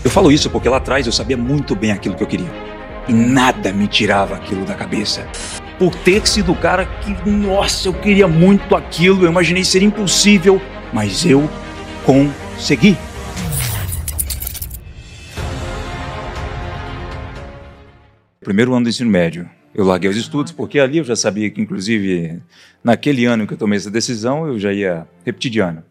Eu falo isso porque lá atrás eu sabia muito bem aquilo que eu queria. E nada me tirava aquilo da cabeça. Por ter sido o cara que, nossa, eu queria muito aquilo, eu imaginei ser impossível, mas eu consegui. Primeiro ano do ensino médio, eu larguei os estudos, porque ali eu já sabia que, inclusive, naquele ano que eu tomei essa decisão, eu já ia repetir de ano,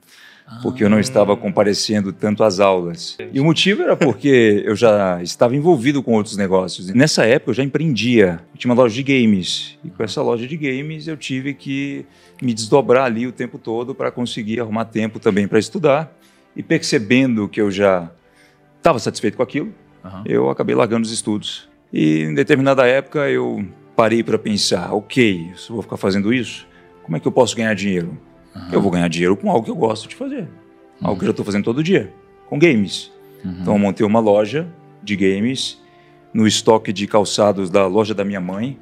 porque eu não estava comparecendo tanto às aulas. E o motivo era porque eu já estava envolvido com outros negócios. Nessa época eu já empreendia, eu tinha uma loja de games, e com essa loja de games eu tive que me desdobrar ali o tempo todo para conseguir arrumar tempo também para estudar. E percebendo que eu já estava satisfeito com aquilo, eu acabei largando os estudos. E em determinada época eu parei para pensar, ok, se eu vou ficar fazendo isso, como é que eu posso ganhar dinheiro? Eu vou ganhar dinheiro com algo que eu gosto de fazer, algo que eu já estou fazendo todo dia, com games. Então eu montei uma loja de games no estoque de calçados da loja da minha mãe,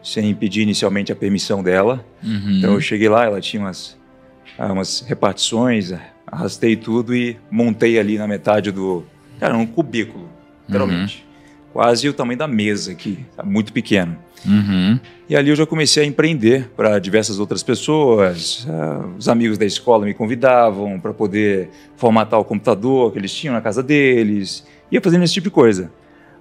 sem pedir inicialmente a permissão dela. Então eu cheguei lá, ela tinha umas repartições, arrastei tudo e montei ali na metade do... Cara, um cubículo, literalmente. Quase o tamanho da mesa aqui, tá muito pequeno. E ali eu já comecei a empreender para diversas outras pessoas. Os amigos da escola me convidavam para poder formatar o computador que eles tinham na casa deles. Ia fazendo esse tipo de coisa.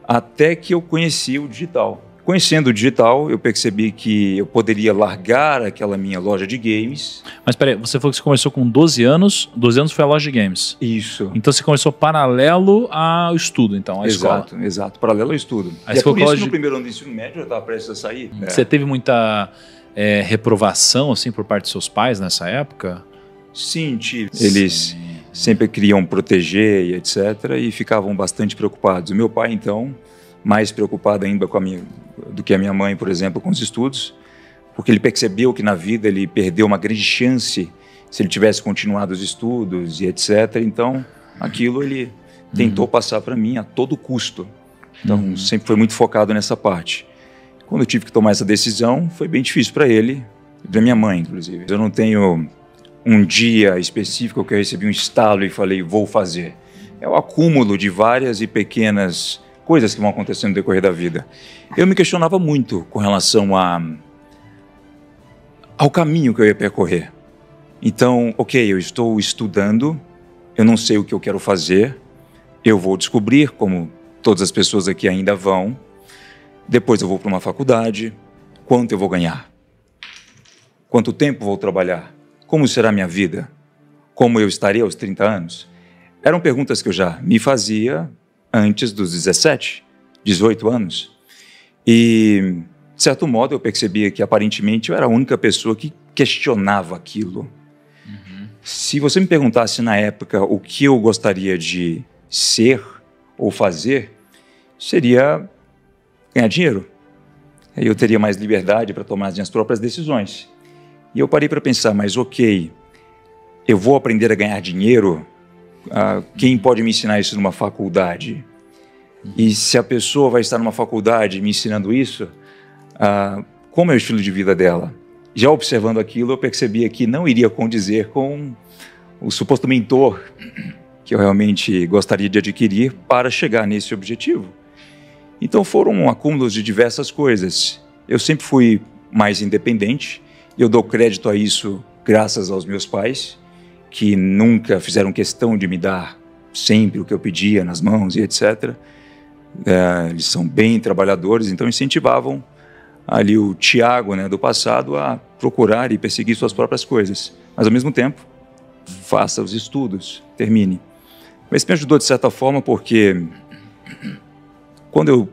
Até que eu conheci o digital. Conhecendo o digital, eu percebi que eu poderia largar aquela minha loja de games. Mas peraí, você falou que você começou com 12 anos. 12 anos foi a loja de games. Isso. Então você começou paralelo ao estudo, então, à escola. Exato. Paralelo ao estudo. Aí e é por isso que no primeiro ano do ensino médio eu já estava prestes a sair. Você teve muita reprovação, assim, por parte de seus pais nessa época? Sim, tive. Eles sempre queriam proteger e etc. E ficavam bastante preocupados. O meu pai, então, mais preocupado ainda do que a minha mãe, por exemplo, com os estudos, porque ele percebeu que na vida ele perdeu uma grande chance se ele tivesse continuado os estudos e etc. Então, aquilo ele tentou passar para mim a todo custo. Então, sempre foi muito focado nessa parte. Quando eu tive que tomar essa decisão, foi bem difícil para ele e para minha mãe, inclusive. Eu não tenho um dia específico que eu recebi um estalo e falei, vou fazer. É o acúmulo de várias e pequenas coisas que vão acontecendo no decorrer da vida. Eu me questionava muito com relação ao caminho que eu ia percorrer. Então, ok, eu estou estudando, eu não sei o que eu quero fazer, eu vou descobrir, como todas as pessoas aqui ainda vão, depois eu vou para uma faculdade, quanto eu vou ganhar? Quanto tempo vou trabalhar? Como será a minha vida? Como eu estarei aos 30 anos? Eram perguntas que eu já me fazia antes dos 17, 18 anos. E, de certo modo, eu percebia que, aparentemente, eu era a única pessoa que questionava aquilo. Se você me perguntasse, na época, o que eu gostaria de ser ou fazer, seria ganhar dinheiro. Aí eu teria mais liberdade para tomar as minhas próprias decisões. E eu parei para pensar, mas ok, eu vou aprender a ganhar dinheiro? Quem pode me ensinar isso numa faculdade? E se a pessoa vai estar numa faculdade me ensinando isso, como é o estilo de vida dela? Já observando aquilo, eu percebia que não iria condizer com o suposto mentor que eu realmente gostaria de adquirir para chegar nesse objetivo. Então foram acúmulos de diversas coisas. Eu sempre fui mais independente, e eu dou crédito a isso graças aos meus pais, que nunca fizeram questão de me dar sempre o que eu pedia nas mãos e etc. Eles são bem trabalhadores, então incentivavam ali o Tiago, né, do passado a procurar e perseguir suas próprias coisas. Mas, ao mesmo tempo, faça os estudos, termine. Mas isso me ajudou de certa forma porque quando eu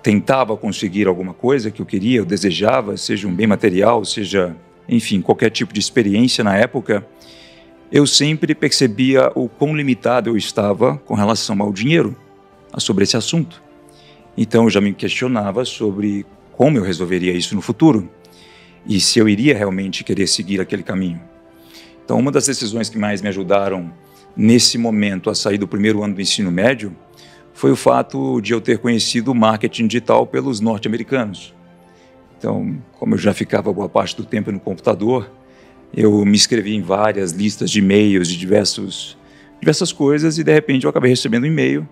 tentava conseguir alguma coisa que eu queria, eu desejava, seja um bem material, seja, enfim, qualquer tipo de experiência na época, eu sempre percebia o quão limitado eu estava com relação ao dinheiro, sobre esse assunto. Então eu já me questionava sobre como eu resolveria isso no futuro e se eu iria realmente querer seguir aquele caminho. Então uma das decisões que mais me ajudaram nesse momento a sair do primeiro ano do ensino médio foi o fato de eu ter conhecido o marketing digital pelos norte-americanos. Então, como eu já ficava boa parte do tempo no computador, eu me inscrevi em várias listas de e-mails de diversas coisas e de repente eu acabei recebendo um e-mail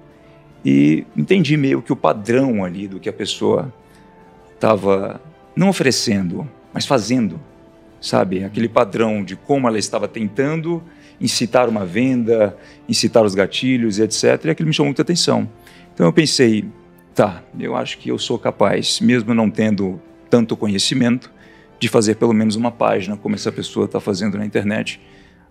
e entendi meio que o padrão ali do que a pessoa estava não oferecendo, mas fazendo, sabe? Aquele padrão de como ela estava tentando incitar uma venda, incitar os gatilhos, etc. E aquilo me chamou muita atenção. Então eu pensei, tá, eu acho que eu sou capaz, mesmo não tendo tanto conhecimento, de fazer pelo menos uma página como essa pessoa está fazendo na internet,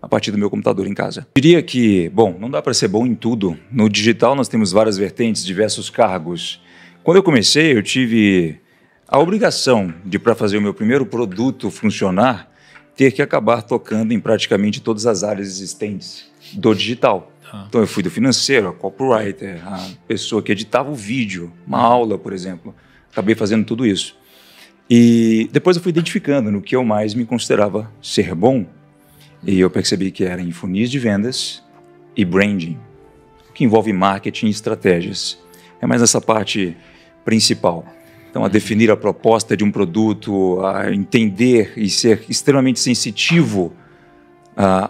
a partir do meu computador em casa. Eu diria que, bom, não dá para ser bom em tudo. No digital nós temos várias vertentes, diversos cargos. Quando eu comecei, eu tive a obrigação de, para fazer o meu primeiro produto funcionar, ter que acabar tocando em praticamente todas as áreas existentes do digital. Então eu fui do financeiro, a copywriter, a pessoa que editava o vídeo, uma aula, por exemplo. Acabei fazendo tudo isso. E depois eu fui identificando no que eu mais me considerava ser bom. E eu percebi que era em funis de vendas e branding, que envolve marketing e estratégias. É mais essa parte principal. Então, a definir a proposta de um produto, a entender e ser extremamente sensitivo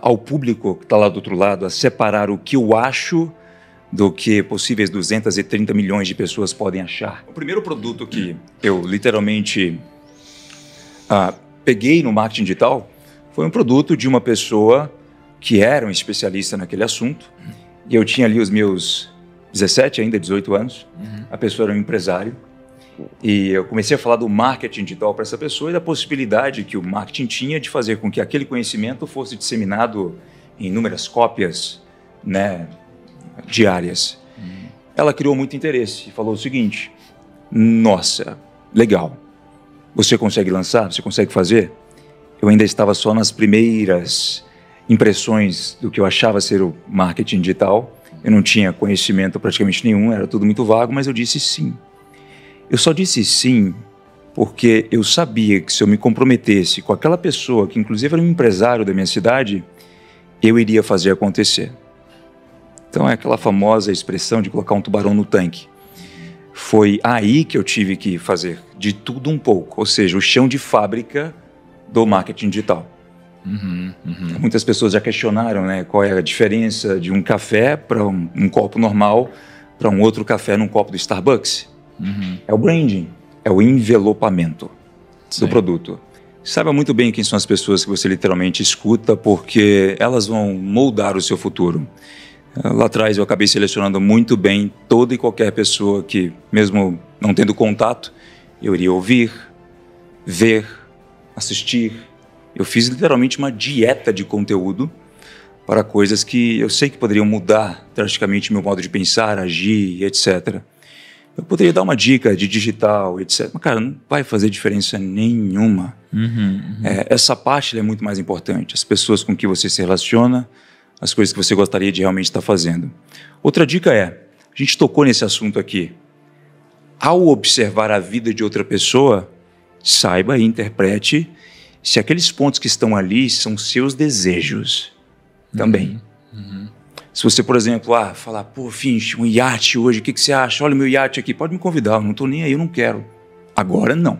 ao público que está lá do outro lado, a separar o que eu acho do que possíveis 230 milhões de pessoas podem achar. O primeiro produto que eu literalmente peguei no marketing digital foi um produto de uma pessoa que era um especialista naquele assunto. E eu tinha ali os meus 17, ainda 18 anos. A pessoa era um empresário. E eu comecei a falar do marketing digital para essa pessoa e da possibilidade que o marketing tinha de fazer com que aquele conhecimento fosse disseminado em inúmeras cópias, né, diárias. Ela criou muito interesse e falou o seguinte: nossa, legal. Você consegue lançar? Você consegue fazer? Eu ainda estava só nas primeiras impressões do que eu achava ser o marketing digital. Eu não tinha conhecimento praticamente nenhum, era tudo muito vago, mas eu disse sim. Eu só disse sim porque eu sabia que se eu me comprometesse com aquela pessoa, que inclusive era um empresário da minha cidade, eu iria fazer acontecer. Então é aquela famosa expressão de colocar um tubarão no tanque. Foi aí que eu tive que fazer de tudo um pouco, ou seja, o chão de fábrica do marketing digital. Muitas pessoas já questionaram, né, qual é a diferença de um café para um copo normal para um outro café num copo do Starbucks. É o branding, é o envelopamento do produto. Saiba muito bem quem são as pessoas que você literalmente escuta, porque elas vão moldar o seu futuro. Lá atrás eu acabei selecionando muito bem toda e qualquer pessoa que, mesmo não tendo contato, eu iria ouvir, ver, assistir. Eu fiz literalmente uma dieta de conteúdo para coisas que eu sei que poderiam mudar drasticamente meu modo de pensar, agir, etc. Eu poderia dar uma dica de digital, etc. Mas, cara, não vai fazer diferença nenhuma. Essa parte é muito mais importante. As pessoas com que você se relaciona, as coisas que você gostaria de realmente estar fazendo. Outra dica é, a gente tocou nesse assunto aqui. Ao observar a vida de outra pessoa, saiba e interprete se aqueles pontos que estão ali são seus desejos também. Se você, por exemplo, falar, pô, Finch, um iate hoje, o que você acha? Olha o meu iate aqui, pode me convidar, eu não estou nem aí, eu não quero. Agora, não.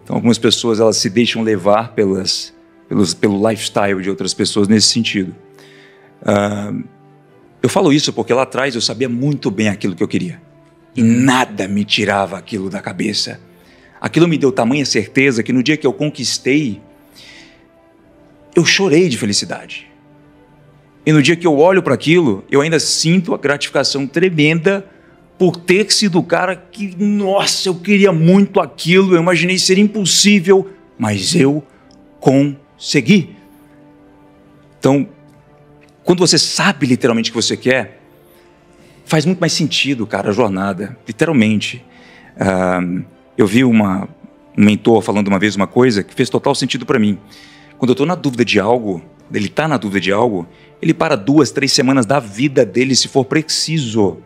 Então, algumas pessoas, elas se deixam levar pelo lifestyle de outras pessoas nesse sentido. Eu falo isso porque lá atrás eu sabia muito bem aquilo que eu queria. E nada me tirava aquilo da cabeça. Aquilo me deu tamanha certeza que no dia que eu conquistei, eu chorei de felicidade. E no dia que eu olho para aquilo, eu ainda sinto a gratificação tremenda por ter sido o cara que, nossa, eu queria muito aquilo, eu imaginei ser impossível, mas eu consegui. Então, quando você sabe literalmente o que você quer, faz muito mais sentido, cara, a jornada, literalmente. Eu vi um mentor falando uma vez uma coisa que fez total sentido para mim. Quando eu estou na dúvida de algo, ele está na dúvida de algo, ele para 2, 3 semanas da vida dele, se for preciso,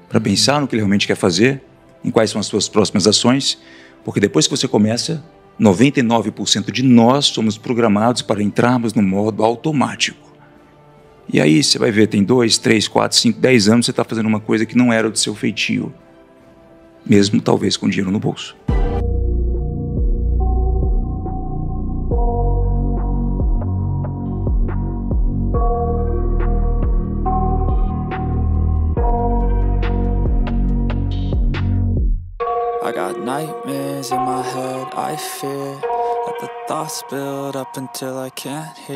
para pensar no que ele realmente quer fazer, em quais são as suas próximas ações, porque depois que você começa, 99% de nós somos programados para entrarmos no modo automático. E aí você vai ver, tem 2, 3, 4, 5, 10 anos você está fazendo uma coisa que não era do seu feitio, mesmo talvez com dinheiro no bolso. I got nightmares in my head, I fear that the thoughts build up until I can't hear.